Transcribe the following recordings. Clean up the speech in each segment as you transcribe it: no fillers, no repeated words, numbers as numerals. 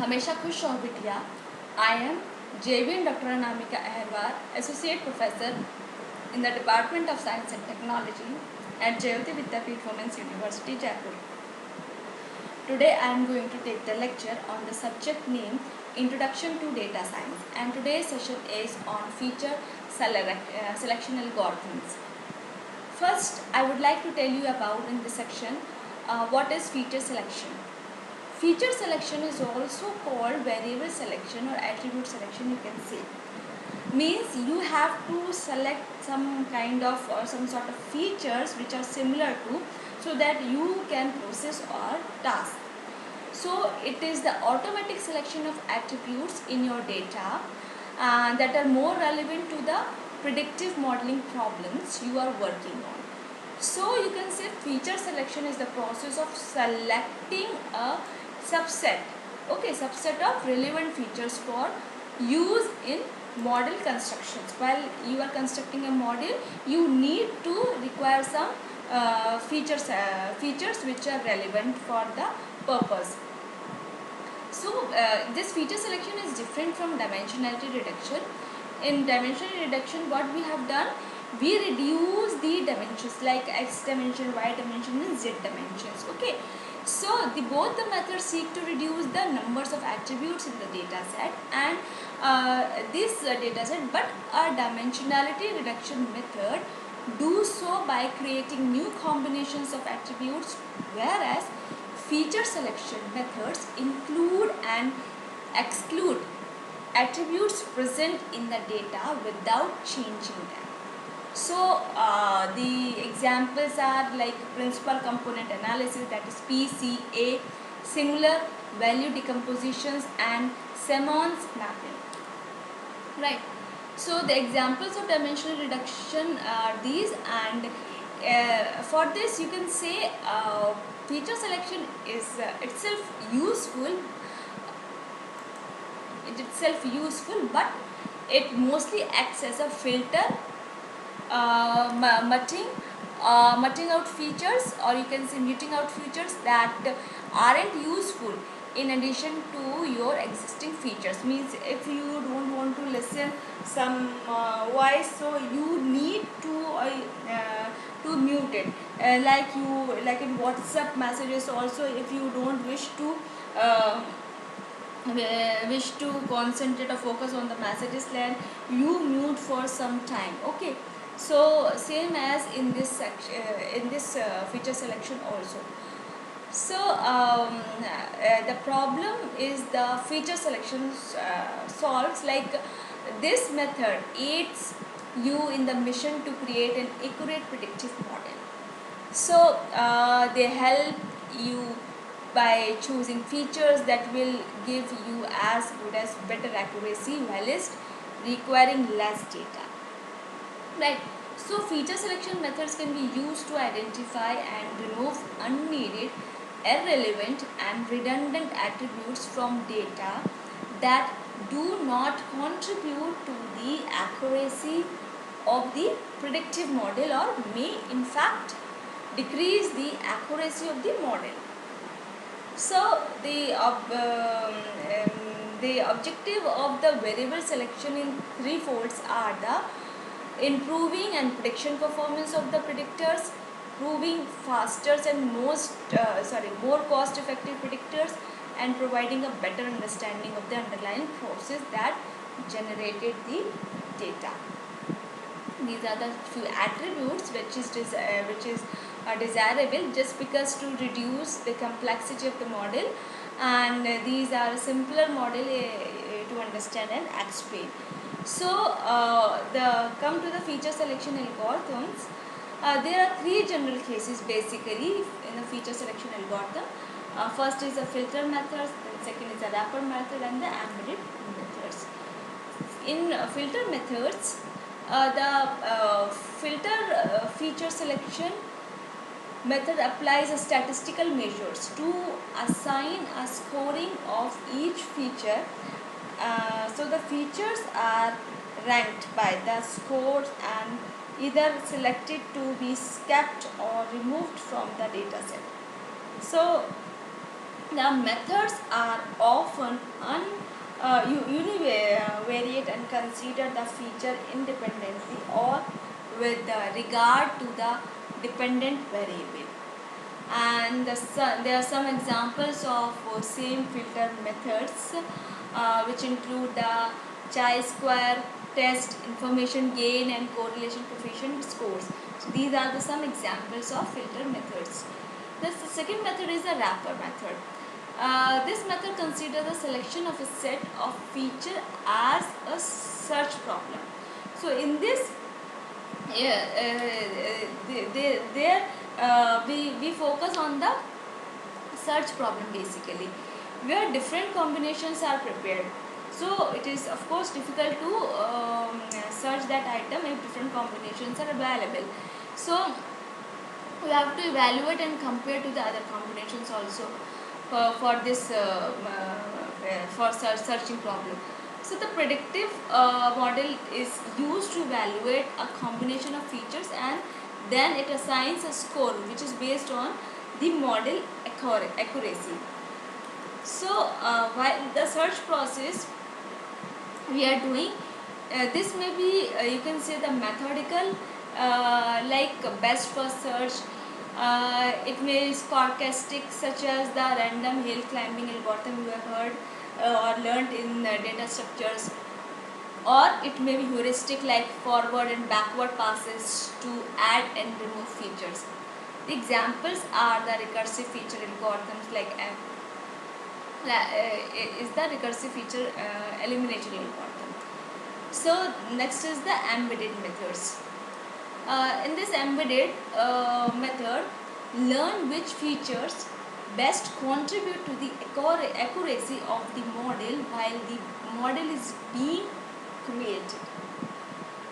हमेशा खुश रहो बिटिया। I am JVN Dr. Anamika Aherwal, Associate Professor in the Department of Science and Technology at Jayoti Vidyapeeth Women's University, Jaipur. Today I am going to take the lecture on the subject name Introduction to Data Science, and today's session is on feature selection algorithms. First, I would like to tell you about in this section what is feature selection. Feature selection is also called variable selection or attribute selection, you can say. Means you have to select some kind of or some sort of features which are similar to, so that you can process or task. So it is the automatic selection of attributes in your data that are more relevant to the predictive modeling problems you are working on. So you can say feature selection is the process of selecting a subset of relevant features for use in model constructions. While you are constructing a model, you need to require some features which are relevant for the purpose. So this feature selection is different from dimensionality reduction. In dimensionality reduction, what we have done, we reduce the dimensions like x dimension, y dimension and z dimensions. Okay, so both the methods seek to reduce the numbers of attributes in the data set and this data set, but a dimensionality reduction method do so by creating new combinations of attributes, whereas feature selection methods include and exclude attributes present in the data without changing them. So the examples are like principal component analysis, that is PCA, singular value decompositions and Simon's mapping. Right. So the examples of dimensional reduction are these, and for this you can say feature selection is itself useful, but it mostly acts as a filter, muting out features, or you can say muting out features that aren't useful in addition to your existing features. Means if you don't want to listen some voice, so you need to mute it, like in WhatsApp messages also. If you don't wish to concentrate or focus on the messages, then you mute for some time. Okay, so same as in this section, feature selection also. So the problem is the feature selection solves, like this method aids you in the mission to create an accurate predictive model. So they help you by choosing features that will give you as good as better accuracy whilst requiring less data. Right. So feature selection methods can be used to identify and remove unneeded, irrelevant and redundant attributes from data that do not contribute to the accuracy of the predictive model, or may in fact decrease the accuracy of the model. So the objective of the variable selection in three folds are the improving and prediction performance of the predictors, proving faster and more cost effective predictors, and providing a better understanding of the underlying process that generated the data. These are the few attributes which is desirable, just because to reduce the complexity of the model, and these are simpler model to understand and explain. So come to the feature selection algorithms. There are three general cases basically in the feature selection algorithm. First is the filter methods, then second is the wrapper method, and the embedded methods. In filter methods, the filter feature selection method applies a statistical measures to assign a scoring of each feature. So the features are ranked by the scores and either selected to be kept or removed from the data set. So the methods are often univariate and consider the feature independently or with regard to the dependent variable. And there are some examples of same filter methods, which include the chi-square test, information gain and correlation coefficient scores. So these are some examples of filter methods. The second method is the wrapper method. This method considers the selection of a set of feature as a search problem. So in this, we focus on the search problem basically, where different combinations are prepared. So it is of course difficult to search that item if different combinations are available. So we have to evaluate and compare to the other combinations also for this searching problem. So the predictive model is used to evaluate a combination of features, and then it assigns a score which is based on the model accuracy. So while the search process we are doing, this may be you can say the methodical, like best first search. It may be stochastic, such as the random hill climbing algorithm you have heard or learnt in data structures, or it may be heuristic, like forward and backward passes to add and remove features. The examples are the recursive feature algorithms, like is the recursive feature elimination algorithm. So next is the embedded methods. In this embedded method, learn which features best contribute to the accuracy of the model while the model is being created.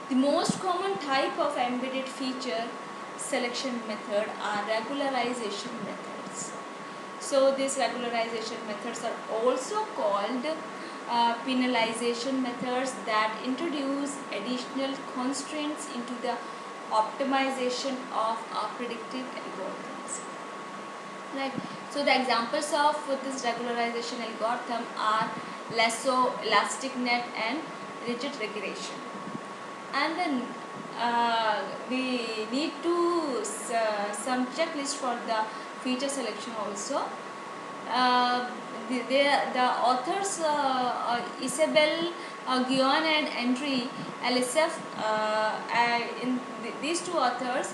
The most common type of embedded feature selection method are regularization methods. So these regularization methods are also called penalization methods, that introduce additional constraints into the optimization of our predictive algorithms. Right. So the examples of this regularization algorithm are lasso, elastic net, and rigid regression. And then we need to some checklist for the feature selection also. The authors Isabelle Guyon and Andre Elisef, these two authors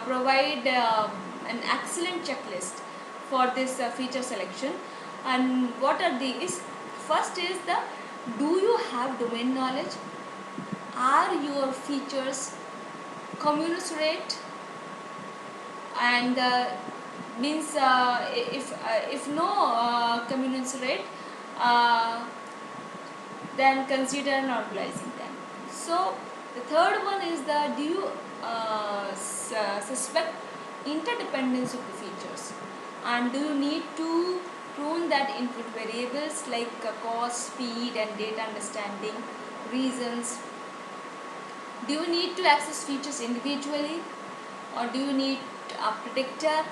provide an excellent checklist for this feature selection. And what are these? First is the, do you have domain knowledge? Are your features commensurate? And means if no commensurate, then consider normalizing them. So the third one is the, do you suspect interdependence of the features, and do you need to prune that input variables like cost, speed, and data understanding reasons? Do you need to access features individually, or do you need a predictor?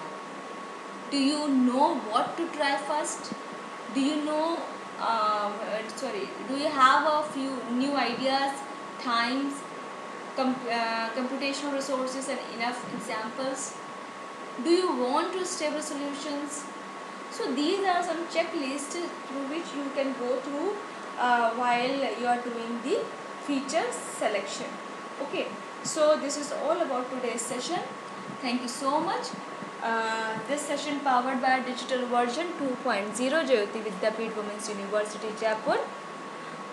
Do you know what to try first? Do you know do you have a few new ideas, times, computational resources, and enough examples? Do you want to stable solutions? So these are some checklists through which you can go through while you are doing the feature selection. Okay, so this is all about today's session. Thank you so much. This session powered by digital version 2.0 Jayoti Vidyapeeth Women's University Jaipur.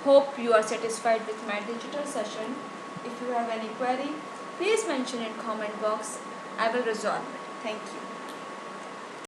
Hope you are satisfied with my digital session. If you have any query, please mention in comment box. I will resolve it. Thank you.